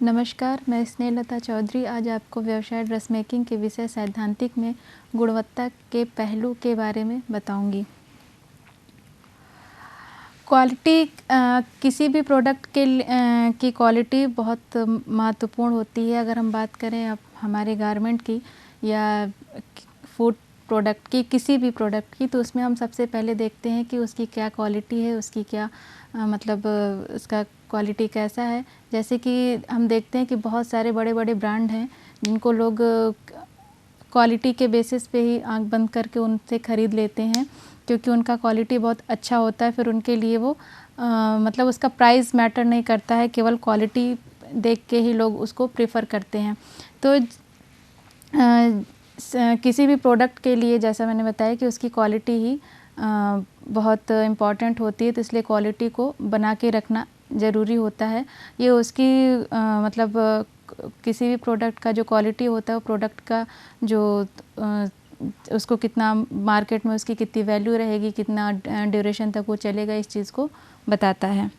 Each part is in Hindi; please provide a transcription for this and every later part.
नमस्कार, मैं स्नेहलता चौधरी आज आपको व्यवसाय ड्रेस मेकिंग के विषय सैद्धांतिक में गुणवत्ता के पहलू के बारे में बताऊंगी। क्वालिटी किसी भी प्रोडक्ट की क्वालिटी बहुत महत्वपूर्ण होती है। अगर हम बात करें अब हमारे गारमेंट की या फूड प्रोडक्ट की, किसी भी प्रोडक्ट की, तो उसमें हम सबसे पहले देखते हैं कि उसकी क्या क्वालिटी है, उसकी क्या मतलब उसका क्वालिटी कैसा है। जैसे कि हम देखते हैं कि बहुत सारे बड़े बड़े ब्रांड हैं जिनको लोग क्वालिटी के बेसिस पे ही आंख बंद करके उनसे ख़रीद लेते हैं, क्योंकि उनका क्वालिटी बहुत अच्छा होता है। फिर उनके लिए वो मतलब उसका प्राइस मैटर नहीं करता है, केवल क्वालिटी देख के ही लोग उसको प्रेफर करते हैं। तो किसी भी प्रोडक्ट के लिए जैसा मैंने बताया कि उसकी क्वालिटी ही बहुत इम्पॉर्टेंट होती है, तो इसलिए क्वालिटी को बना के रखना ज़रूरी होता है। ये उसकी मतलब किसी भी प्रोडक्ट का जो क्वालिटी होता है वो प्रोडक्ट का जो उसको कितना मार्केट में उसकी कितनी वैल्यू रहेगी, कितना ड्यूरेशन तक वो चलेगा, इस चीज़ को बताता है।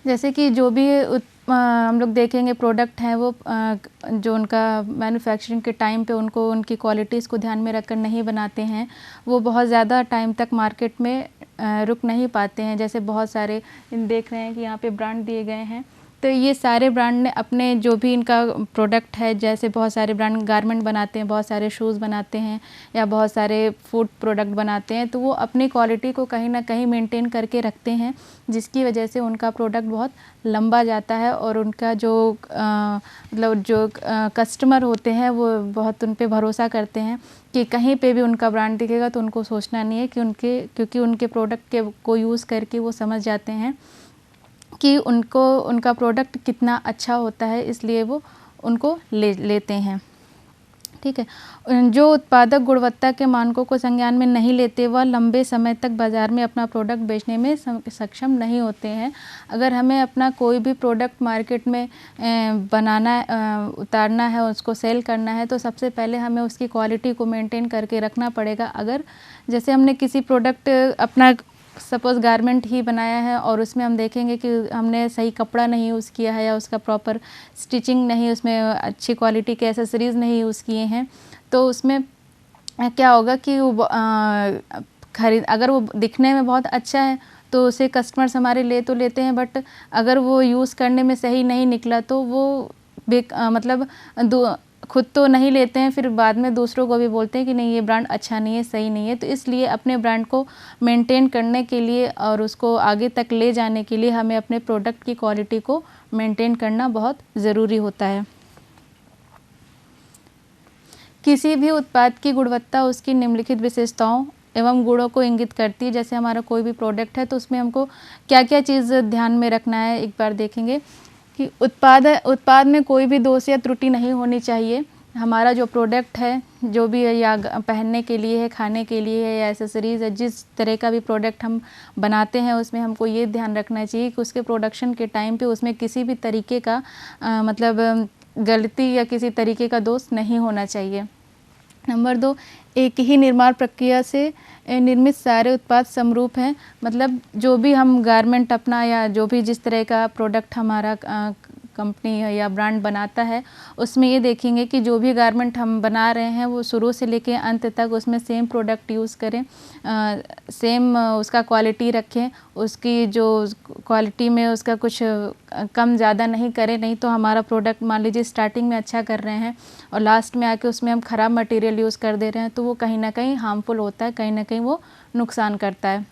जैसे कि जो भी हम लोग देखेंगे प्रोडक्ट हैं, वो जो उनका मैन्युफैक्चरिंग के टाइम पे उनको उनकी क्वालिटीज़ को ध्यान में रखकर नहीं बनाते हैं, वो बहुत ज़्यादा टाइम तक मार्केट में रुक नहीं पाते हैं। जैसे बहुत सारे देख रहे हैं कि यहाँ पे ब्रांड दिए गए हैं, तो ये सारे ब्रांड ने अपने जो भी इनका प्रोडक्ट है, जैसे बहुत सारे ब्रांड गारमेंट बनाते हैं, बहुत सारे शूज़ बनाते हैं या बहुत सारे फूड प्रोडक्ट बनाते हैं, तो वो अपनी क्वालिटी को कहीं ना कहीं मेंटेन करके रखते हैं, जिसकी वजह से उनका प्रोडक्ट बहुत लंबा जाता है और उनका जो मतलब जो कस्टमर होते हैं वो बहुत उन पे भरोसा करते हैं कि कहीं पे भी उनका ब्रांड दिखेगा तो उनको सोचना नहीं है कि क्योंकि उनके प्रोडक्ट को यूज़ करके वो समझ जाते हैं कि उनका प्रोडक्ट कितना अच्छा होता है, इसलिए वो उनको लेते हैं। ठीक है। जो उत्पादक गुणवत्ता के मानकों को संज्ञान में नहीं लेते, वह लंबे समय तक बाज़ार में अपना प्रोडक्ट बेचने में सक्षम नहीं होते हैं। अगर हमें अपना कोई भी प्रोडक्ट मार्केट में बनाना उतारना है, उसको सेल करना है, तो सबसे पहले हमें उसकी क्वालिटी को मेंटेन करके रखना पड़ेगा। अगर जैसे हमने किसी प्रोडक्ट अपना सपोज़ गारमेंट ही बनाया है और उसमें हम देखेंगे कि हमने सही कपड़ा नहीं यूज़ किया है या उसका प्रॉपर स्टिचिंग नहीं, उसमें अच्छी क्वालिटी के एसेसरीज़ नहीं यूज़ किए हैं, तो उसमें क्या होगा कि वो अगर वो दिखने में बहुत अच्छा है तो उसे कस्टमर्स हमारे ले तो लेते हैं, बट अगर वो यूज़ करने में सही नहीं निकला तो वो मतलब खुद तो नहीं लेते हैं, फिर बाद में दूसरों को भी बोलते हैं कि नहीं, ये ब्रांड अच्छा नहीं है, सही नहीं है। तो इसलिए अपने ब्रांड को मेंटेन करने के लिए और उसको आगे तक ले जाने के लिए हमें अपने प्रोडक्ट की क्वालिटी को मेंटेन करना बहुत ज़रूरी होता है। किसी भी उत्पाद की गुणवत्ता उसकी निम्नलिखित विशेषताओं एवं गुणों को इंगित करती है। जैसे हमारा कोई भी प्रोडक्ट है तो उसमें हमको क्या क्या चीज़ ध्यान में रखना है, एक बार देखेंगे कि उत्पाद में कोई भी दोष या त्रुटि नहीं होनी चाहिए। हमारा जो प्रोडक्ट है, जो भी है, या पहनने के लिए है, खाने के लिए है, या एसेसरीज़ है, जिस तरह का भी प्रोडक्ट हम बनाते हैं उसमें हमको ये ध्यान रखना चाहिए कि उसके प्रोडक्शन के टाइम पे उसमें किसी भी तरीके का मतलब गलती या किसी तरीके का दोष नहीं होना चाहिए। नंबर 2, एक ही निर्माण प्रक्रिया से निर्मित सारे उत्पाद समरूप हैं। मतलब जो भी हम गारमेंट अपना या जो भी जिस तरह का प्रोडक्ट हमारा कंपनी या ब्रांड बनाता है, उसमें ये देखेंगे कि जो भी गारमेंट हम बना रहे हैं वो शुरू से लेके अंत तक उसमें सेम प्रोडक्ट यूज़ करें, सेम उसका क्वालिटी रखें, उसकी जो क्वालिटी में उसका कुछ कम ज़्यादा नहीं करें। नहीं तो हमारा प्रोडक्ट मान लीजिए स्टार्टिंग में अच्छा कर रहे हैं और लास्ट में आके उसमें हम ख़राब मटेरियल यूज़ कर दे रहे हैं, तो वो कहीं ना कहीं हार्मफुल होता है, कहीं ना कहीं वो नुकसान करता है।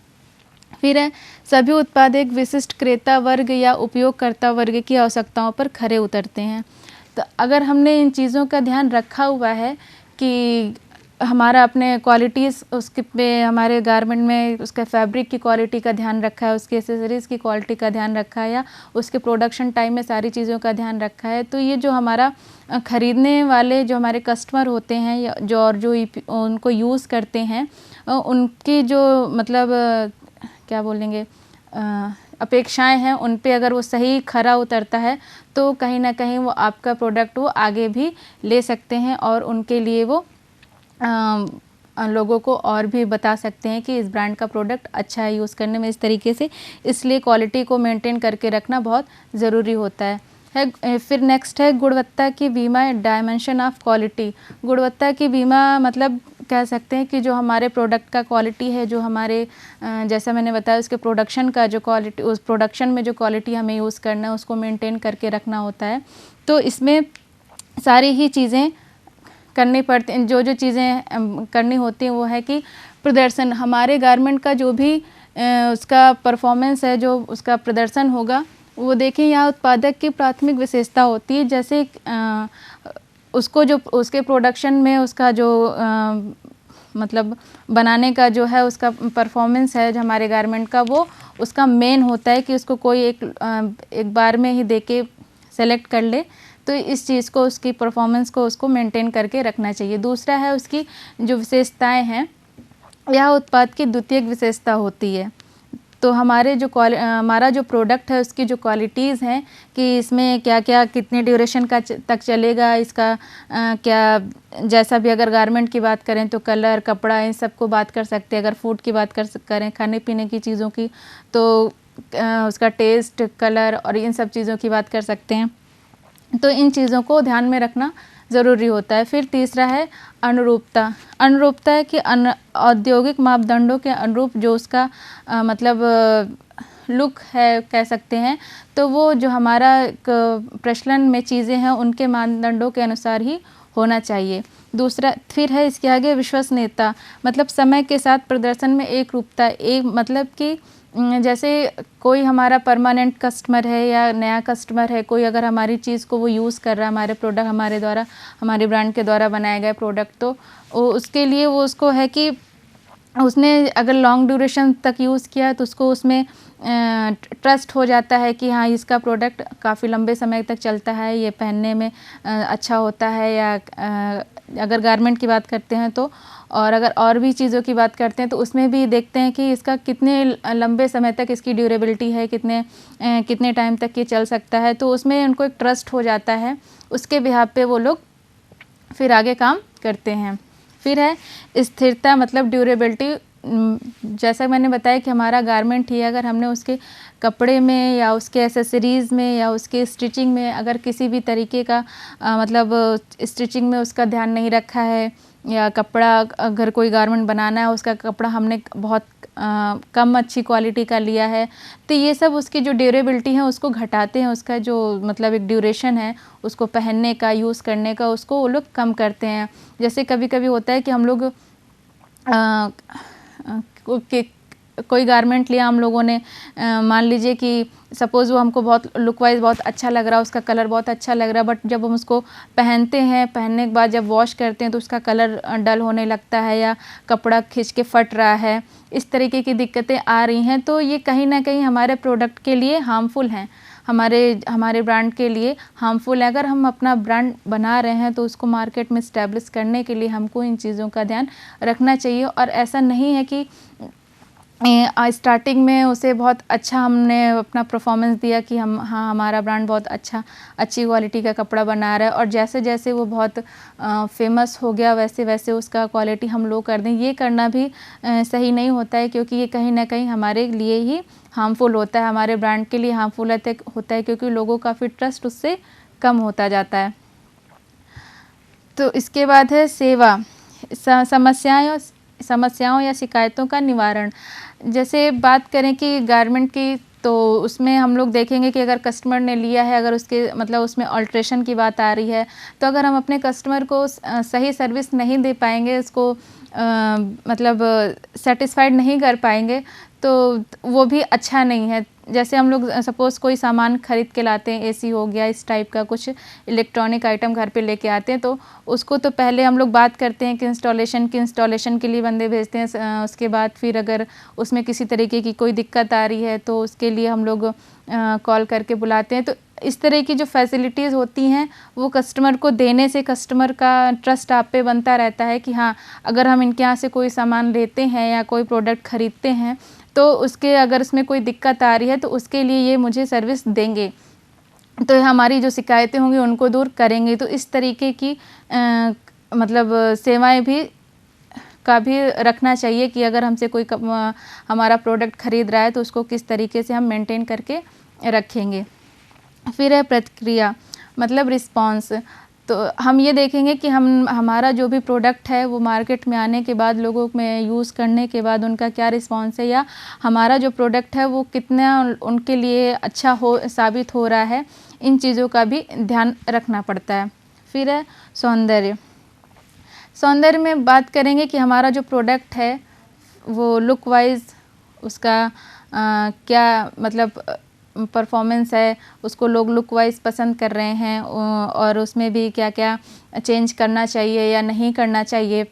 फिर है, सभी उत्पाद एक विशिष्ट क्रेता वर्ग या उपयोगकर्ता वर्ग की आवश्यकताओं पर खरे उतरते हैं। तो अगर हमने इन चीज़ों का ध्यान रखा हुआ है कि हमारा अपने क्वालिटीज़ उसके पे हमारे गारमेंट में उसका फैब्रिक की क्वालिटी का ध्यान रखा है, उसके एसेसरीज़ की क्वालिटी का ध्यान रखा है, या उसके प्रोडक्शन टाइम में सारी चीज़ों का ध्यान रखा है, तो ये जो हमारा ख़रीदने वाले जो हमारे कस्टमर होते हैं या जो उनको यूज़ करते हैं, उनकी जो मतलब क्या बोलेंगे अपेक्षाएं हैं, उन पे अगर वो सही खरा उतरता है तो कहीं ना कहीं वो आपका प्रोडक्ट वो आगे भी ले सकते हैं और उनके लिए वो लोगों को और भी बता सकते हैं कि इस ब्रांड का प्रोडक्ट अच्छा है यूज़ करने में इस तरीके से। इसलिए क्वालिटी को मेंटेन करके रखना बहुत ज़रूरी होता है। फिर नेक्स्ट है गुणवत्ता की बीमा, डायमेंशन ऑफ क्वालिटी। गुणवत्ता की बीमा मतलब कह सकते हैं कि जो हमारे प्रोडक्ट का क्वालिटी है, जो हमारे जैसा मैंने बताया उसके प्रोडक्शन का जो क्वालिटी, उस प्रोडक्शन में जो क्वालिटी हमें यूज़ करना है उसको मेंटेन करके रखना होता है। तो इसमें सारी ही चीज़ें करनी पड़ती हैं। जो जो चीज़ें करनी होती हैं वो है कि प्रदर्शन, हमारे गारमेंट का जो भी उसका परफॉर्मेंस है, जो उसका प्रदर्शन होगा वो देखें। यहाँ उत्पादक की प्राथमिक विशेषता होती है, जैसे उसको जो उसके प्रोडक्शन में उसका जो मतलब बनाने का जो है उसका परफॉर्मेंस है जो हमारे गारमेंट का, वो उसका मेन होता है कि उसको कोई एक बार में ही देके सेलेक्ट कर ले। तो इस चीज़ को, उसकी परफॉर्मेंस को उसको मेंटेन करके रखना चाहिए। दूसरा है उसकी जो विशेषताएं हैं, यह उत्पाद की द्वितीयक विशेषता होती है। तो हमारे जो हमारा जो प्रोडक्ट है उसकी जो क्वालिटीज़ हैं कि इसमें क्या क्या कितने ड्यूरेशन का तक चलेगा, इसका क्या, जैसा भी अगर गारमेंट की बात करें तो कलर, कपड़ा, इन सब को बात कर सकते हैं। अगर फूड की बात करें, खाने पीने की चीज़ों की, तो उसका टेस्ट, कलर और इन सब चीज़ों की बात कर सकते हैं। तो इन चीज़ों को ध्यान में रखना ज़रूरी होता है। फिर तीसरा है अनुरूपता। अनुरूपता है कि औद्योगिक मापदंडों के अनुरूप जो उसका मतलब लुक है कह सकते हैं, तो वो जो हमारा प्रचलन में चीज़ें हैं उनके मानदंडों के अनुसार ही होना चाहिए। दूसरा फिर है इसके आगे विश्वसनीयता, मतलब समय के साथ प्रदर्शन में एक रूपता। एक मतलब कि जैसे कोई हमारा परमानेंट कस्टमर है या नया कस्टमर है, कोई अगर हमारी चीज़ को वो यूज़ कर रहा है, हमारे प्रोडक्ट हमारे द्वारा, हमारे ब्रांड के द्वारा बनाए गए प्रोडक्ट, तो उसके लिए वो उसको है कि उसने अगर लॉन्ग ड्यूरेशन तक यूज़ किया तो उसको उसमें ट्रस्ट हो जाता है कि हाँ इसका प्रोडक्ट काफ़ी लंबे समय तक चलता है, ये पहनने में अच्छा होता है। या अगर गारमेंट की बात करते हैं तो, और अगर और भी चीज़ों की बात करते हैं तो उसमें भी देखते हैं कि इसका कितने लंबे समय तक इसकी ड्यूरेबिलिटी है, कितने टाइम तक ये चल सकता है। तो उसमें उनको एक ट्रस्ट हो जाता है, उसके बिहाफ पे वो लोग फिर आगे काम करते हैं। फिर है स्थिरता, मतलब ड्यूरेबिलिटी। जैसा मैंने बताया कि हमारा गारमेंट ही, अगर हमने उसके कपड़े में या उसके एसेसरीज़ में या उसके स्टिचिंग में अगर किसी भी तरीके का मतलब स्टिचिंग में उसका ध्यान नहीं रखा है, या कपड़ा अगर कोई गारमेंट बनाना है उसका कपड़ा हमने बहुत कम अच्छी क्वालिटी का लिया है, तो ये सब उसकी जो ड्यूरेबिलिटी है उसको घटाते हैं। उसका जो मतलब एक ड्यूरेशन है उसको पहनने का, यूज़ करने का, उसको वो लोग कम करते हैं। जैसे कभी कभी होता है कि हम लोग कोई गारमेंट लिया हम लोगों ने, मान लीजिए कि सपोज़ वो हमको बहुत लुक वाइज बहुत अच्छा लग रहा है, उसका कलर बहुत अच्छा लग रहा है, बट जब हम उसको पहनते हैं, पहनने के बाद जब वॉश करते हैं तो उसका कलर डल होने लगता है या कपड़ा खिंच के फट रहा है, इस तरीके की दिक्कतें आ रही हैं। तो ये कहीं ना कहीं हमारे प्रोडक्ट के लिए हार्मफुल हैं, हमारे ब्रांड के लिए हार्मफुल है। अगर हम अपना ब्रांड बना रहे हैं तो उसको मार्केट में इस्टेब्लिश करने के लिए हमको इन चीज़ों का ध्यान रखना चाहिए। और ऐसा नहीं है कि स्टार्टिंग में उसे बहुत अच्छा हमने अपना परफॉर्मेंस दिया कि हमारा ब्रांड बहुत अच्छी क्वालिटी का कपड़ा बना रहा है, और जैसे जैसे वो बहुत फेमस हो गया वैसे वैसे उसका क्वालिटी हम लो कर दें, ये करना भी सही नहीं होता है, क्योंकि ये कहीं ना कहीं हमारे लिए ही हार्मफुल होता है, हमारे ब्रांड के लिए हार्मफुल होता है, क्योंकि लोगों का फिर ट्रस्ट उससे कम होता जाता है। तो इसके बाद है सेवा, समस्याओं या शिकायतों का निवारण। जैसे बात करें कि गारमेंट की, तो उसमें हम लोग देखेंगे कि अगर कस्टमर ने लिया है, अगर उसके मतलब उसमें अल्ट्रेशन की बात आ रही है, तो अगर हम अपने कस्टमर को सही सर्विस नहीं दे पाएंगे, उसको मतलब सेटिस्फाइड नहीं कर पाएंगे, तो वो भी अच्छा नहीं है। जैसे हम लोग सपोज़ कोई सामान खरीद के लाते हैं, एसी हो गया, इस टाइप का कुछ इलेक्ट्रॉनिक आइटम घर पे लेके आते हैं, तो उसको तो पहले हम लोग बात करते हैं कि इंस्टॉलेशन के लिए बंदे भेजते हैं। उसके बाद फिर अगर उसमें किसी तरीके की कोई दिक्कत आ रही है तो उसके लिए हम लोग कॉल करके बुलाते हैं। तो इस तरह की जो फैसिलिटीज़ होती हैं वो कस्टमर को देने से कस्टमर का ट्रस्ट आप पे बनता रहता है कि हाँ, अगर हम इनके यहाँ से कोई सामान लेते हैं या कोई प्रोडक्ट ख़रीदते हैं तो उसके अगर उसमें कोई दिक्कत आ रही है तो उसके लिए ये मुझे सर्विस देंगे, तो हमारी जो शिकायतें होंगी उनको दूर करेंगे। तो इस तरीके की मतलब सेवाएं भी का भी रखना चाहिए कि अगर हमसे कोई हमारा प्रोडक्ट ख़रीद रहा है तो उसको किस तरीके से हम मेंटेन करके रखेंगे। फिर है प्रतिक्रिया, मतलब रिस्पॉन्स। तो हम ये देखेंगे कि हमारा जो भी प्रोडक्ट है वो मार्केट में आने के बाद, लोगों में यूज़ करने के बाद उनका क्या रिस्पॉन्स है, या हमारा जो प्रोडक्ट है वो कितना उनके लिए अच्छा साबित हो रहा है। इन चीज़ों का भी ध्यान रखना पड़ता है। फिर है सौंदर्य। सौंदर्य में बात करेंगे कि हमारा जो प्रोडक्ट है वो लुक वाइज उसका क्या मतलब परफॉर्मेंस है, उसको लोग लुक वाइज पसंद कर रहे हैं, और उसमें भी क्या क्या चेंज करना चाहिए या नहीं करना चाहिए,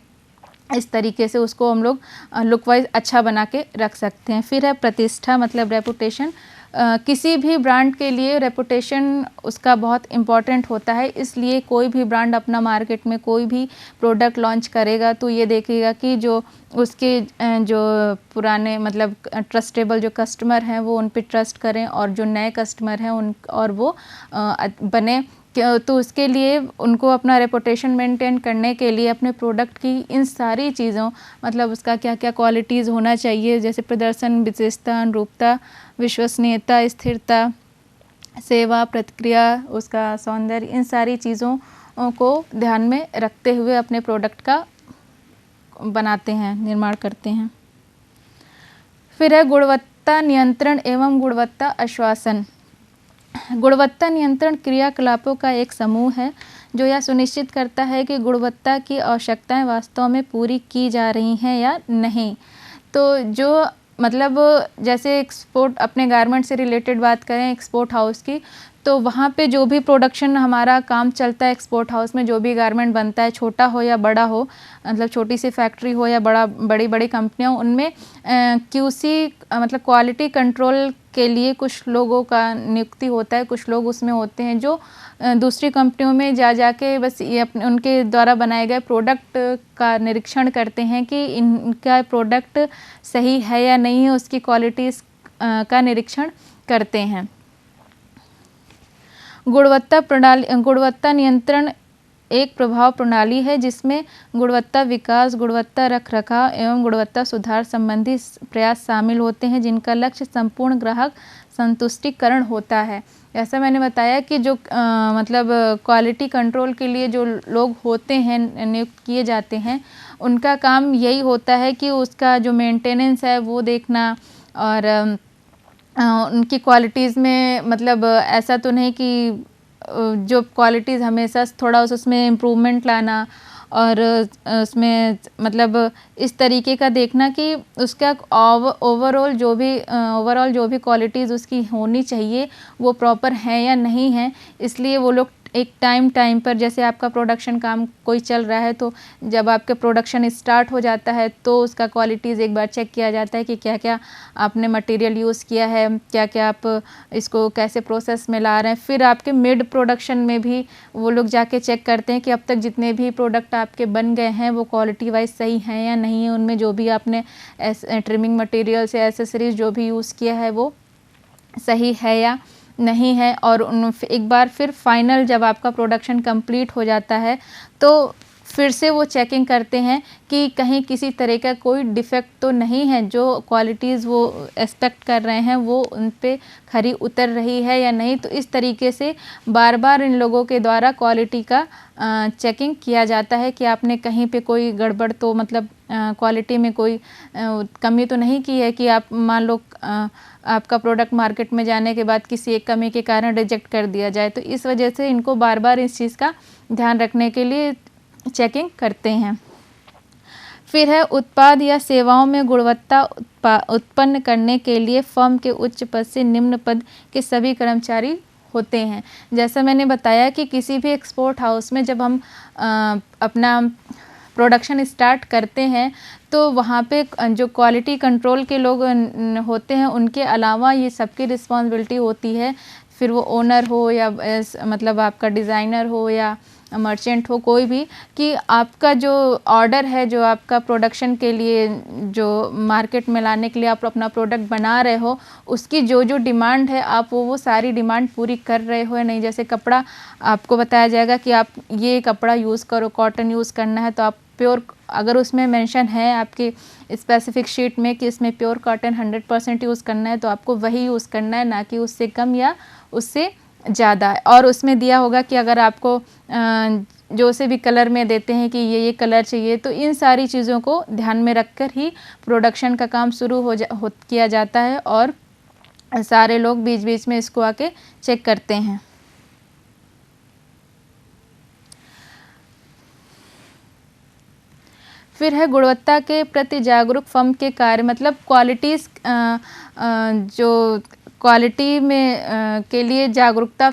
इस तरीके से उसको हम लोग लुक वाइज अच्छा बना के रख सकते हैं। फिर है प्रतिष्ठा, मतलब रेपुटेशन। किसी भी ब्रांड के लिए रेपुटेशन उसका बहुत इम्पॉर्टेंट होता है, इसलिए कोई भी ब्रांड अपना मार्केट में कोई भी प्रोडक्ट लॉन्च करेगा तो ये देखेगा कि जो उसके जो पुराने मतलब ट्रस्टेबल जो कस्टमर हैं वो उन पे ट्रस्ट करें, और जो नए कस्टमर हैं उन और वो बने। तो उसके लिए उनको अपना रेपुटेशन मेंटेन करने के लिए अपने प्रोडक्ट की इन सारी चीज़ों, मतलब उसका क्या क्या क्वालिटीज़ होना चाहिए, जैसे प्रदर्शन, विशेषता, अनुरूपता, विश्वसनीयता, स्थिरता, सेवा, प्रतिक्रिया, उसका सौंदर्य, इन सारी चीज़ों को ध्यान में रखते हुए अपने प्रोडक्ट का बनाते हैं, निर्माण करते हैं। फिर है गुणवत्ता नियंत्रण एवं गुणवत्ता आश्वासन। गुणवत्ता नियंत्रण क्रियाकलापों का एक समूह है जो यह सुनिश्चित करता है कि गुणवत्ता की आवश्यकताएं वास्तव में पूरी की जा रही हैं या नहीं। तो जो मतलब जैसे एक्सपोर्ट, अपने गारमेंट से रिलेटेड बात करें एक्सपोर्ट हाउस की, तो वहाँ पे जो भी प्रोडक्शन हमारा काम चलता है एक्सपोर्ट हाउस में, जो भी गारमेंट बनता है, छोटा हो या बड़ा हो, मतलब छोटी सी फैक्ट्री हो या बड़ी बड़ी कंपनियाँ, उनमें क्यूसी मतलब क्वालिटी कंट्रोल के लिए कुछ लोगों का नियुक्ति होता है। कुछ लोग उसमें होते हैं जो दूसरी कंपनियों में जा के बस ये अपने उनके द्वारा बनाए गए प्रोडक्ट का निरीक्षण करते हैं कि इनका प्रोडक्ट सही है या नहीं है, उसकी क्वालिटीज़ का निरीक्षण करते हैं। गुणवत्ता नियंत्रण एक प्रभाव प्रणाली है जिसमें गुणवत्ता विकास, गुणवत्ता रखरखाव एवं गुणवत्ता सुधार संबंधी प्रयास शामिल होते हैं, जिनका लक्ष्य संपूर्ण ग्राहक संतुष्टिकरण होता है। ऐसा मैंने बताया कि जो मतलब क्वालिटी कंट्रोल के लिए जो लोग होते हैं, नियुक्त किए जाते हैं, उनका काम यही होता है कि उसका जो मेंटेनेंस है वो देखना, और उनकी क्वालिटीज़ में मतलब ऐसा तो नहीं कि जो क्वालिटीज़ हमेशा थोड़ा उसमें इम्प्रूवमेंट लाना, और उसमें मतलब इस तरीके का देखना कि उसका ओवरऑल जो भी क्वालिटीज़ उसकी होनी चाहिए वो प्रॉपर है या नहीं है। इसलिए वो लोग एक टाइम पर, जैसे आपका प्रोडक्शन काम कोई चल रहा है तो जब आपके प्रोडक्शन स्टार्ट हो जाता है तो उसका क्वालिटीज़ एक बार चेक किया जाता है कि क्या क्या आपने मटेरियल यूज़ किया है, क्या क्या आप इसको कैसे प्रोसेस में ला रहे हैं। फिर आपके मिड प्रोडक्शन में भी वो लोग जाके चेक करते हैं कि अब तक जितने भी प्रोडक्ट आपके बन गए हैं वो क्वालिटी वाइज सही हैं या नहीं है, उनमें जो भी आपने ट्रिमिंग मटेरियल्स या एसेसरीज जो भी यूज़ किया है वो सही है या नहीं है। और एक बार फिर फाइनल जब आपका प्रोडक्शन कंप्लीट हो जाता है तो फिर से वो चेकिंग करते हैं कि कहीं किसी तरह का कोई डिफेक्ट तो नहीं है, जो क्वालिटीज़ वो एक्सपेक्ट कर रहे हैं वो उन पे खरी उतर रही है या नहीं। तो इस तरीके से बार बार इन लोगों के द्वारा क्वालिटी का चेकिंग किया जाता है कि आपने कहीं पे कोई गड़बड़ तो मतलब क्वालिटी में कोई कमी तो नहीं की है कि आप मान लो आपका प्रोडक्ट मार्केट में जाने के बाद किसी एक कमी के कारण रिजेक्ट कर दिया जाए। तो इस वजह से इनको बार बार इस चीज़ का ध्यान रखने के लिए चेकिंग करते हैं। फिर है उत्पाद या सेवाओं में गुणवत्ता उत्पन्न करने के लिए फर्म के उच्च पद से निम्न पद के सभी कर्मचारी होते हैं। जैसा मैंने बताया कि किसी भी एक्सपोर्ट हाउस में जब हम अपना प्रोडक्शन स्टार्ट करते हैं तो वहाँ पे जो क्वालिटी कंट्रोल के लोग होते हैं उनके अलावा ये सबकी रिस्पॉन्सिबिलिटी होती है, फिर वो ओनर हो या मतलब आपका डिज़ाइनर हो या मर्चेंट हो, कोई भी, कि आपका जो ऑर्डर है, जो आपका प्रोडक्शन के लिए, जो मार्केट में लाने के लिए आप अपना प्रोडक्ट बना रहे हो, उसकी जो जो डिमांड है आप वो सारी डिमांड पूरी कर रहे हो या नहीं। जैसे कपड़ा आपको बताया जाएगा कि आप ये कपड़ा यूज़ करो, कॉटन यूज़ करना है, तो आप प्योर, अगर उसमें मेंशन है आपकी स्पेसिफिक शीट में कि इसमें प्योर कॉटन 100% यूज़ करना है, तो आपको वही यूज़ करना है, ना कि उससे कम या उससे ज़्यादा। और उसमें दिया होगा कि अगर आपको जो से भी कलर में देते हैं कि ये कलर चाहिए, तो इन सारी चीज़ों को ध्यान में रखकर ही प्रोडक्शन का काम शुरू किया जाता है, और सारे लोग बीच बीच में इसको आके चेक करते हैं। फिर है गुणवत्ता के प्रति जागरूक फर्म के कार्य, मतलब क्वालिटीज़, जो क्वालिटी में के लिए जागरूकता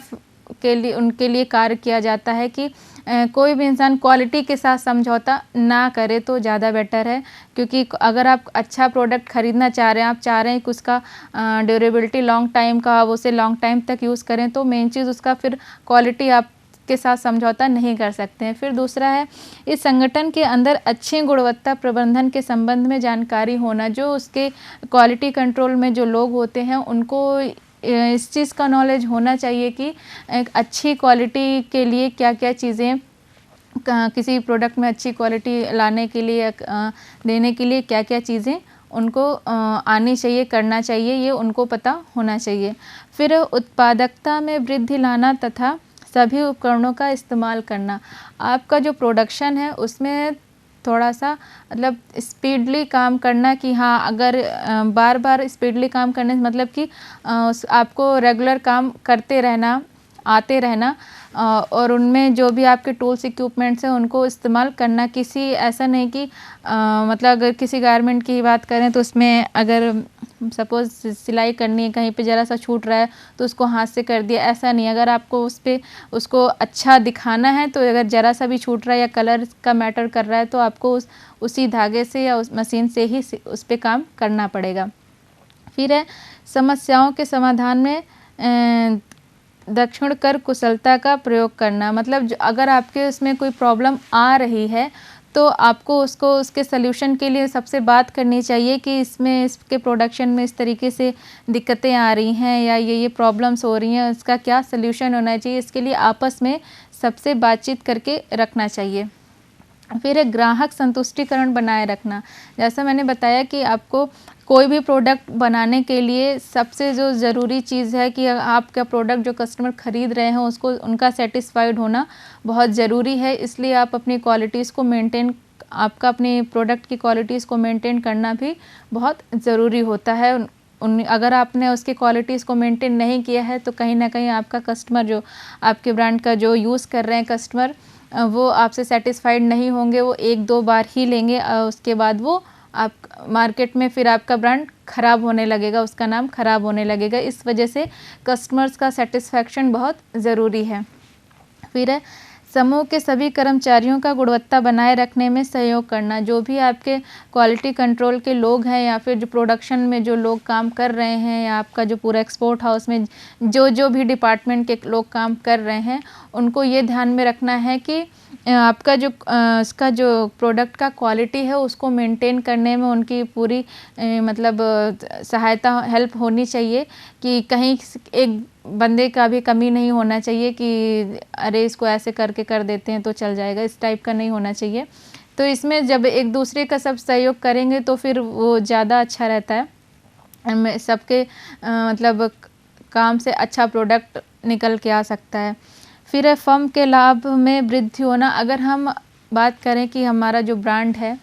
के लिए उनके लिए कार्य किया जाता है कि कोई भी इंसान क्वालिटी के साथ समझौता ना करे तो ज़्यादा बेटर है। क्योंकि अगर आप अच्छा प्रोडक्ट ख़रीदना चाह रहे हैं, आप चाह रहे हैं कि उसका ड्यूरेबिलिटी लॉन्ग टाइम का, आप उसे लॉन्ग टाइम तक यूज़ करें, तो मेन चीज़ उसका फिर क्वालिटी आप के साथ समझौता नहीं कर सकते हैं। फिर दूसरा है, इस संगठन के अंदर अच्छी गुणवत्ता प्रबंधन के संबंध में जानकारी होना। जो उसके क्वालिटी कंट्रोल में जो लोग होते हैं, उनको इस चीज़ का नॉलेज होना चाहिए कि एक अच्छी क्वालिटी के लिए क्या क्या चीज़ें, किसी प्रोडक्ट में अच्छी क्वालिटी लाने के लिए, देने के लिए क्या क्या चीज़ें उनको आनी चाहिए, करना चाहिए, ये उनको पता होना चाहिए। फिर उत्पादकता में वृद्धि लाना तथा सभी उपकरणों का इस्तेमाल करना। आपका जो प्रोडक्शन है उसमें थोड़ा सा मतलब स्पीडली काम करना, कि हाँ, अगर बार बार स्पीडली काम करने से मतलब कि आपको रेगुलर काम करते रहना, आते रहना, और उनमें जो भी आपके टूल्स इक्विपमेंट्स हैं उनको इस्तेमाल करना। किसी ऐसा नहीं कि मतलब अगर किसी गारमेंट की बात करें तो उसमें अगर सपोज़ सिलाई करनी है, कहीं पे ज़रा सा छूट रहा है तो उसको हाथ से कर दिया, ऐसा नहीं। अगर आपको उस पर उसको अच्छा दिखाना है, तो अगर ज़रा सा भी छूट रहा है या कलर का मैटर कर रहा है, तो आपको उसी धागे से या उस मशीन से ही उस पर काम करना पड़ेगा। फिर है समस्याओं के समाधान में दक्षिण कर कुशलता का प्रयोग करना। मतलब अगर आपके उसमें कोई प्रॉब्लम आ रही है, तो आपको उसके सल्यूशन के लिए सबसे बात करनी चाहिए कि इसके प्रोडक्शन में इस तरीके से दिक्कतें आ रही हैं या ये प्रॉब्लम्स हो रही हैं, इसका क्या सल्यूशन होना चाहिए। इसके लिए आपस में सबसे बातचीत करके रखना चाहिए। फिर एक ग्राहक संतुष्टिकरण बनाए रखना। जैसा मैंने बताया कि आपको कोई भी प्रोडक्ट बनाने के लिए सबसे जो ज़रूरी चीज़ है कि आपका प्रोडक्ट जो कस्टमर ख़रीद रहे हैं उसको उनका सेटिस्फाइड होना बहुत ज़रूरी है। इसलिए आप अपनी क्वालिटीज़ को मेंटेन, आपका अपनी प्रोडक्ट की क्वालिटीज़ को मेंटेन करना भी बहुत ज़रूरी होता है। अगर आपने उसकी क्वालिटीज़ को मेंटेन नहीं किया है, तो कहीं ना कहीं आपका कस्टमर, जो आपके ब्रांड का जो यूज़ कर रहे हैं कस्टमर, वो आपसे सेटिस्फाइड नहीं होंगे। वो 1-2 बार ही लेंगे, उसके बाद वो आप मार्केट में फिर आपका ब्रांड ख़राब होने लगेगा, उसका नाम ख़राब होने लगेगा। इस वजह से कस्टमर्स का सेटिस्फैक्शन बहुत ज़रूरी है। फिर है समूह के सभी कर्मचारियों का गुणवत्ता बनाए रखने में सहयोग करना। जो भी आपके क्वालिटी कंट्रोल के लोग हैं या फिर जो प्रोडक्शन में जो लोग काम कर रहे हैं, या आपका जो पूरा एक्सपोर्ट हाउस में जो भी डिपार्टमेंट के लोग काम कर रहे हैं, उनको ये ध्यान में रखना है कि आपका जो इसका जो प्रोडक्ट का क्वालिटी है उसको मेंटेन करने में उनकी पूरी मतलब सहायता, हेल्प होनी चाहिए, कि कहीं एक बंदे का भी कमी नहीं होना चाहिए कि अरे इसको ऐसे करके कर देते हैं तो चल जाएगा, इस टाइप का नहीं होना चाहिए। तो इसमें जब एक दूसरे का सब सहयोग करेंगे तो फिर वो ज़्यादा अच्छा रहता है, सबके मतलब काम से अच्छा प्रोडक्ट निकल के आ सकता है। फिर है फर्म के लाभ में वृद्धि होना। अगर हम बात करें कि हमारा जो ब्रांड है,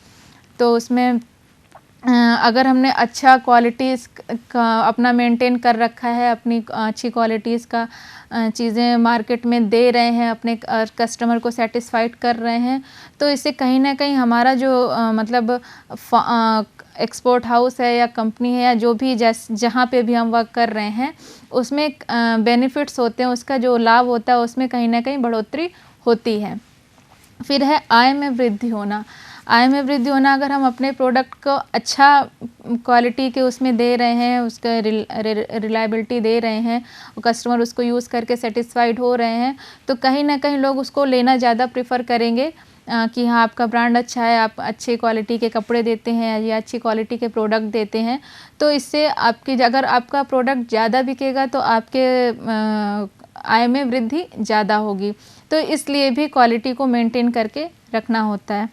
तो उसमें अगर हमने अच्छा क्वालिटीज़ का अपना मेंटेन कर रखा है, अपनी अच्छी क्वालिटीज़ का चीज़ें मार्केट में दे रहे हैं, अपने कस्टमर को सेटिस्फाइड कर रहे हैं, तो इससे कहीं ना कहीं हमारा जो मतलब एक्सपोर्ट हाउस है या कंपनी है या जो भी जहाँ पे भी हम वर्क कर रहे हैं, उसमें बेनिफिट्स होते हैं, उसका जो लाभ होता है उसमें कहीं ना कहीं बढ़ोतरी होती है। फिर है आय में वृद्धि होना। आय में वृद्धि होना, अगर हम अपने प्रोडक्ट को अच्छा क्वालिटी के उसमें दे रहे हैं, उसका रिलायबिलिटी दे रहे हैं, कस्टमर उसको यूज़ करके सेटिस्फाइड हो रहे हैं, तो कहीं ना कहीं लोग उसको लेना ज़्यादा प्रेफर करेंगे कि हाँ आपका ब्रांड अच्छा है, आप अच्छी क्वालिटी के कपड़े देते हैं या अच्छी क्वालिटी के प्रोडक्ट देते हैं। तो इससे आपकी, अगर आपका प्रोडक्ट ज़्यादा बिकेगा तो आपके आय में वृद्धि ज़्यादा होगी। तो इसलिए भी क्वालिटी को मेंटेन करके रखना होता है।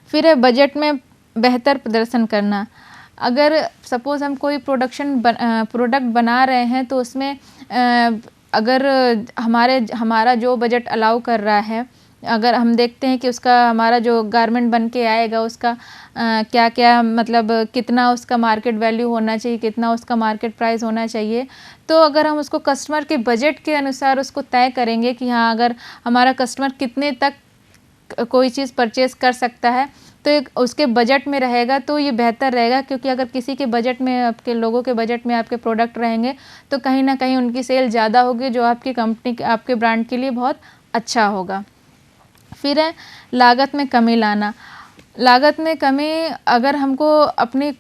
फिर है बजट में बेहतर प्रदर्शन करना। अगर सपोज़ हम कोई प्रोडक्ट बना रहे हैं तो उसमें अगर हमारा जो बजट अलाउ कर रहा है, अगर हम देखते हैं कि उसका हमारा जो गारमेंट बन के आएगा उसका क्या क्या मतलब कितना उसका मार्केट वैल्यू होना चाहिए, कितना उसका मार्केट प्राइस होना चाहिए, तो अगर हम उसको कस्टमर के बजट के अनुसार उसको तय करेंगे कि हाँ अगर हमारा कस्टमर कितने तक कोई चीज़ परचेज़ कर सकता है तो एक उसके बजट में रहेगा तो ये बेहतर रहेगा। क्योंकि अगर किसी के बजट में, आपके लोगों के बजट में आपके प्रोडक्ट रहेंगे तो कहीं ना कहीं उनकी सेल ज़्यादा होगी, जो आपकी कंपनी, आपके ब्रांड के लिए बहुत अच्छा होगा। फिर है लागत में कमी लाना। लागत में कमी, अगर हमको अपनी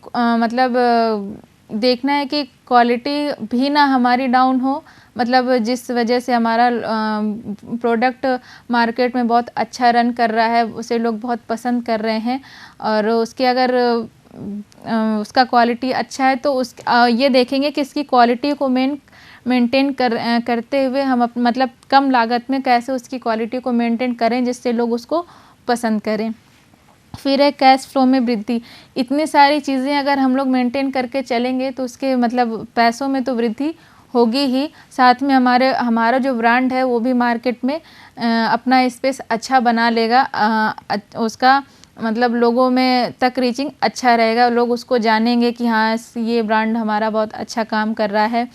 देखना है कि क्वालिटी भी ना हमारी डाउन हो, मतलब जिस वजह से हमारा प्रोडक्ट मार्केट में बहुत अच्छा रन कर रहा है, उसे लोग बहुत पसंद कर रहे हैं और उसके अगर उसका क्वालिटी अच्छा है तो ये देखेंगे कि इसकी क्वालिटी को मेंटेन करते हुए हम मतलब कम लागत में कैसे उसकी क्वालिटी को मेंटेन करें जिससे लोग उसको पसंद करें। फिर है कैश फ्लो में वृद्धि। इतनी सारी चीज़ें अगर हम लोग मेंटेन करके चलेंगे तो उसके मतलब पैसों में तो वृद्धि होगी ही, साथ में हमारा जो ब्रांड है वो भी मार्केट में अपना स्पेस अच्छा बना लेगा, उसका मतलब लोगों में तक रीचिंग अच्छा रहेगा, लोग उसको जानेंगे कि हाँ ये ब्रांड हमारा बहुत अच्छा काम कर रहा है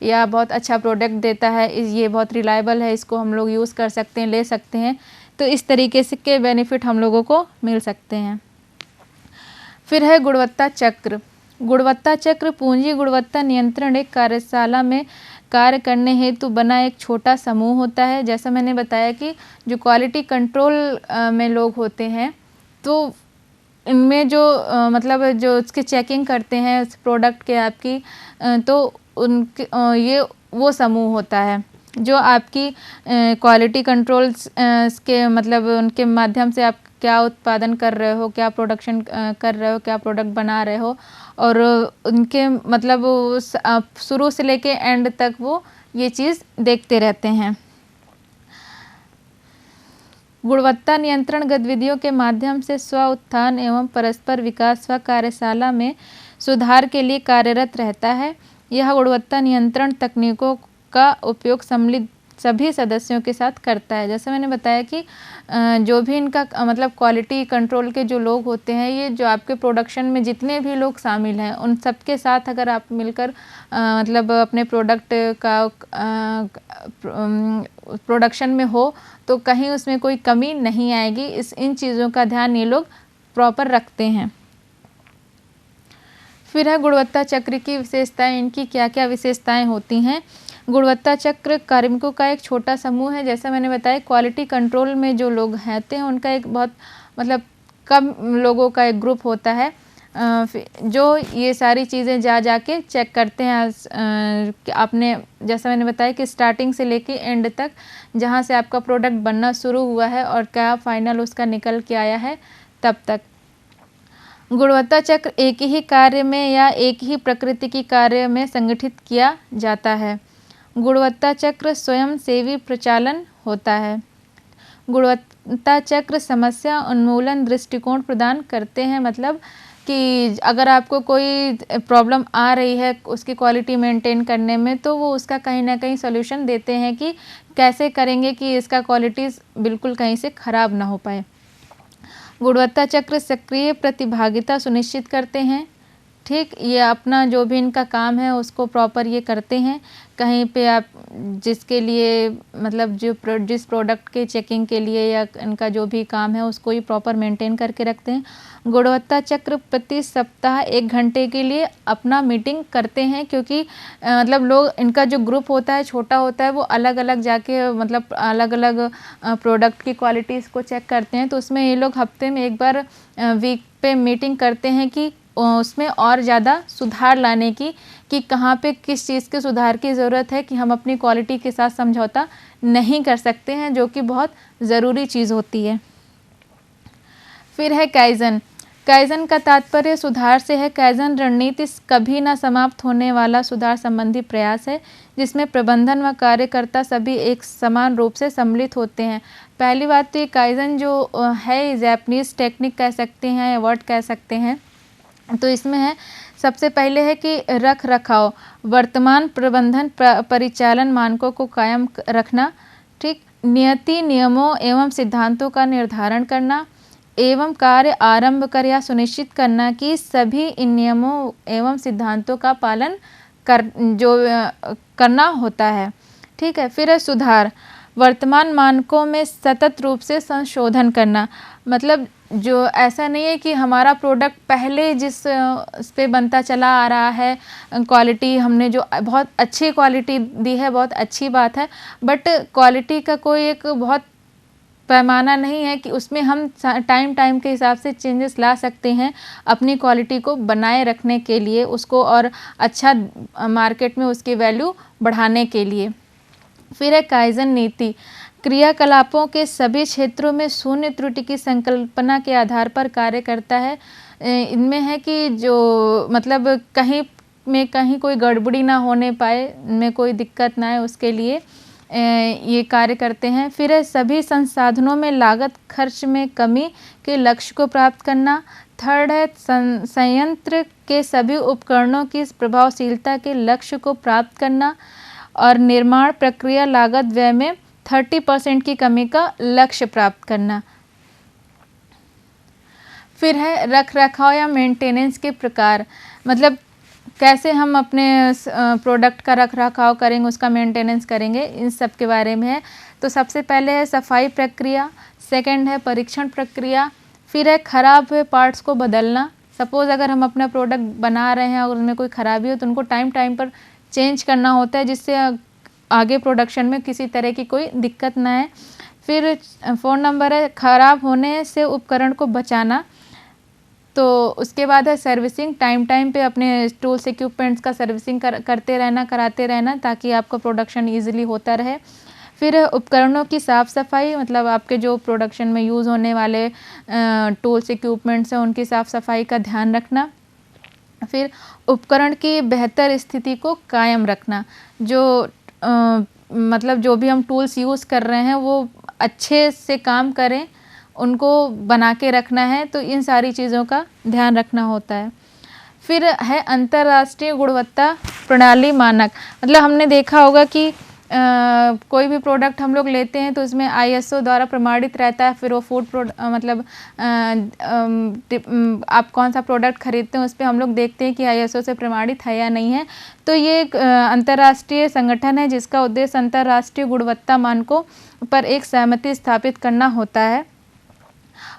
या बहुत अच्छा प्रोडक्ट देता है, ये बहुत रिलायबल है, इसको हम लोग यूज़ कर सकते हैं, ले सकते हैं। तो इस तरीके से के बेनिफिट हम लोगों को मिल सकते हैं। फिर है गुणवत्ता चक्र। गुणवत्ता चक्र पूंजी गुणवत्ता नियंत्रण एक कार्यशाला में कार्य करने हेतु बना एक छोटा समूह होता है। जैसा मैंने बताया कि जो क्वालिटी कंट्रोल में लोग होते हैं तो इनमें जो मतलब जो उसकी चेकिंग करते हैं उस प्रोडक्ट के आपकी, तो उनके ये वो समूह होता है जो आपकी क्वालिटी कंट्रोल्स के मतलब उनके माध्यम से आप क्या उत्पादन कर रहे हो, क्या प्रोडक्शन कर रहे हो, क्या प्रोडक्ट बना रहे हो, और उनके मतलब शुरू से लेके एंड तक वो ये चीज़ देखते रहते हैं। गुणवत्ता नियंत्रण गतिविधियों के माध्यम से स्व उत्थान एवं परस्पर विकास व कार्यशाला में सुधार के लिए कार्यरत रहता है। यह गुणवत्ता नियंत्रण तकनीकों का उपयोग सम्मिलित सभी सदस्यों के साथ करता है। जैसे मैंने बताया कि जो भी इनका मतलब क्वालिटी कंट्रोल के जो लोग होते हैं, ये जो आपके प्रोडक्शन में जितने भी लोग शामिल हैं उन सब के साथ अगर आप मिलकर मतलब अपने प्रोडक्ट का प्रोडक्शन में हो तो कहीं उसमें कोई कमी नहीं आएगी। इन चीज़ों का ध्यान ये लोग प्रॉपर रखते हैं। फिर है गुणवत्ता चक्र की विशेषताएं। इनकी क्या क्या विशेषताएं होती हैं। गुणवत्ता चक्र कार्मिकों का एक छोटा समूह है। जैसा मैंने बताया क्वालिटी कंट्रोल में जो लोग रहते हैं उनका एक बहुत मतलब कम लोगों का एक ग्रुप होता है जो ये सारी चीज़ें जाके चेक करते हैं। आपने जैसा मैंने बताया कि स्टार्टिंग से लेके एंड तक जहाँ से आपका प्रोडक्ट बनना शुरू हुआ है और क्या फाइनल उसका निकल के आया है तब तक। गुणवत्ता चक्र एक ही कार्य में या एक ही प्रकृति की कार्य में संगठित किया जाता है। गुणवत्ता चक्र स्वयं सेवी प्रचालन होता है। गुणवत्ता चक्र समस्या उन्मूलन दृष्टिकोण प्रदान करते हैं, मतलब कि अगर आपको कोई प्रॉब्लम आ रही है उसकी क्वालिटी मेंटेन करने में तो वो उसका कहीं ना कहीं सॉल्यूशन देते हैं कि कैसे करेंगे कि इसका क्वालिटी बिल्कुल कहीं से ख़राब ना हो पाए। गुणवत्ता चक्र सक्रिय प्रतिभागिता सुनिश्चित करते हैं। ठीक, ये अपना जो भी इनका काम है उसको प्रॉपर ये करते हैं। कहीं पे आप जिसके लिए मतलब जिस प्रोडक्ट के चेकिंग के लिए या इनका जो भी काम है उसको ही प्रॉपर मेंटेन करके रखते हैं। गुणवत्ता चक्र प्रति सप्ताह 1 घंटे के लिए अपना मीटिंग करते हैं, क्योंकि मतलब लोग, इनका जो ग्रुप होता है छोटा होता है, वो अलग अलग जाके मतलब अलग अलग प्रोडक्ट की क्वालिटीज़ को चेक करते हैं। तो उसमें ये लोग हफ्ते में 1 बार वीक पे मीटिंग करते हैं कि उसमें और ज़्यादा सुधार लाने की, कि कहाँ पे किस चीज़ के सुधार की ज़रूरत है, कि हम अपनी क्वालिटी के साथ समझौता नहीं कर सकते हैं, जो कि बहुत ज़रूरी चीज़ होती है। फिर है काइज़न। काइज़न का तात्पर्य सुधार से है। काइज़न रणनीति कभी ना समाप्त होने वाला सुधार संबंधी प्रयास है, जिसमें प्रबंधन व कार्यकर्ता सभी एक समान रूप से सम्मिलित होते हैं। पहली बात तो ये काइज़न जो है जैपनीज़ टेक्निक कह सकते हैं या वर्ड कह सकते हैं। तो इसमें है, सबसे पहले है कि रख रखाव, वर्तमान प्रबंधन परिचालन मानकों को कायम रखना, ठीक, नियति नियमों एवं सिद्धांतों का निर्धारण करना एवं कार्य आरंभ कर या सुनिश्चित करना कि सभी इन नियमों एवं सिद्धांतों का पालन करना होता है, ठीक है। फिर है सुधार, वर्तमान मानकों में सतत रूप से संशोधन करना। मतलब जो ऐसा नहीं है कि हमारा प्रोडक्ट पहले जिस इस पे बनता चला आ रहा है, क्वालिटी हमने जो बहुत अच्छी क्वालिटी दी है, बहुत अच्छी बात है, बट क्वालिटी का कोई एक बहुत पैमाना नहीं है कि उसमें हम टाइम के हिसाब से चेंजेस ला सकते हैं अपनी क्वालिटी को बनाए रखने के लिए, उसको और अच्छा मार्केट में उसकी वैल्यू बढ़ाने के लिए। फिर है काइज़न नीति, क्रियाकलापों के सभी क्षेत्रों में शून्य त्रुटि की संकल्पना के आधार पर कार्य करता है। इनमें है कि जो मतलब कहीं कोई गड़बड़ी ना होने पाए, इनमें कोई दिक्कत ना आए, उसके लिए ये कार्य करते हैं। फिर है सभी संसाधनों में लागत खर्च में कमी के लक्ष्य को प्राप्त करना। थर्ड है संयंत्र के सभी उपकरणों की प्रभावशीलता के लक्ष्य को प्राप्त करना और निर्माण प्रक्रिया लागत व्यय में 30% की कमी का लक्ष्य प्राप्त करना। फिर है रख रखाव या मेंटेनेंस के प्रकार, मतलब कैसे हम अपने प्रोडक्ट का रख रखाव करेंगे, उसका मेंटेनेंस करेंगे, इन सब के बारे में है। तो सबसे पहले है सफाई प्रक्रिया, सेकंड है परीक्षण प्रक्रिया, फिर है खराब हुए पार्ट्स को बदलना। सपोज़ अगर हम अपना प्रोडक्ट बना रहे हैं और उनमें कोई ख़राबी हो तो उनको टाइम पर चेंज करना होता है, जिससे आगे प्रोडक्शन में किसी तरह की कोई दिक्कत ना आए। फिर 4 नंबर है ख़राब होने से उपकरण को बचाना। तो उसके बाद है सर्विसिंग, टाइम पे अपने टूल्स इक्विपमेंट्स का सर्विसिंग कराते रहना, ताकि आपका प्रोडक्शन ईजिली होता रहे। फिर उपकरणों की साफ़ सफाई, मतलब आपके जो प्रोडक्शन में यूज़ होने वाले टूल्स इक्विपमेंट्स हैं उनकी साफ़ सफाई का ध्यान रखना। फिर उपकरण की बेहतर स्थिति को कायम रखना, जो मतलब जो भी हम टूल्स यूज़ कर रहे हैं वो अच्छे से काम करें, उनको बना के रखना है। तो इन सारी चीज़ों का ध्यान रखना होता है। फिर है अंतर्राष्ट्रीय गुणवत्ता प्रणाली मानक, मतलब हमने देखा होगा कि कोई भी प्रोडक्ट हम लोग लेते हैं तो इसमें ISO द्वारा प्रमाणित रहता है। फिर वो मतलब आप कौन सा प्रोडक्ट खरीदते हैं उस पर हम लोग देखते हैं कि ISO से प्रमाणित है या नहीं है। तो ये एक अंतर्राष्ट्रीय संगठन है जिसका उद्देश्य अंतर्राष्ट्रीय गुणवत्ता मानकों पर एक सहमति स्थापित करना होता है।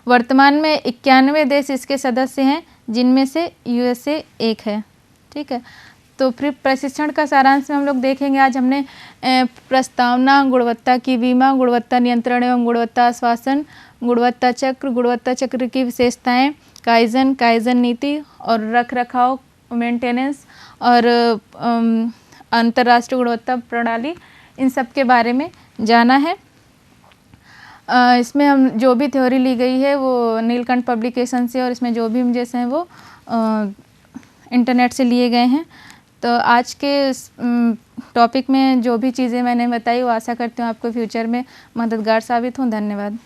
वर्तमान में 91 देश इसके सदस्य हैं, जिनमें से USA एक है, ठीक है। तो फिर प्रशिक्षण का सारांश में हम लोग देखेंगे। आज हमने प्रस्तावना, गुणवत्ता की बीमा, गुणवत्ता नियंत्रण एवं गुणवत्ता आश्वासन, गुणवत्ता चक्र की विशेषताएं, काइज़न नीति और रख रखाव मेंटेनेंस और अंतर्राष्ट्रीय गुणवत्ता प्रणाली, इन सब के बारे में जाना है। इसमें हम जो भी थ्योरी ली गई है वो नीलकंठ पब्लिकेशन से, और इसमें जो भी इमेजेस हैं वो इंटरनेट से लिए गए हैं। तो आज के टॉपिक में जो भी चीज़ें मैंने बताई वो आशा करती हूँ आपको फ्यूचर में मददगार साबित हों। धन्यवाद।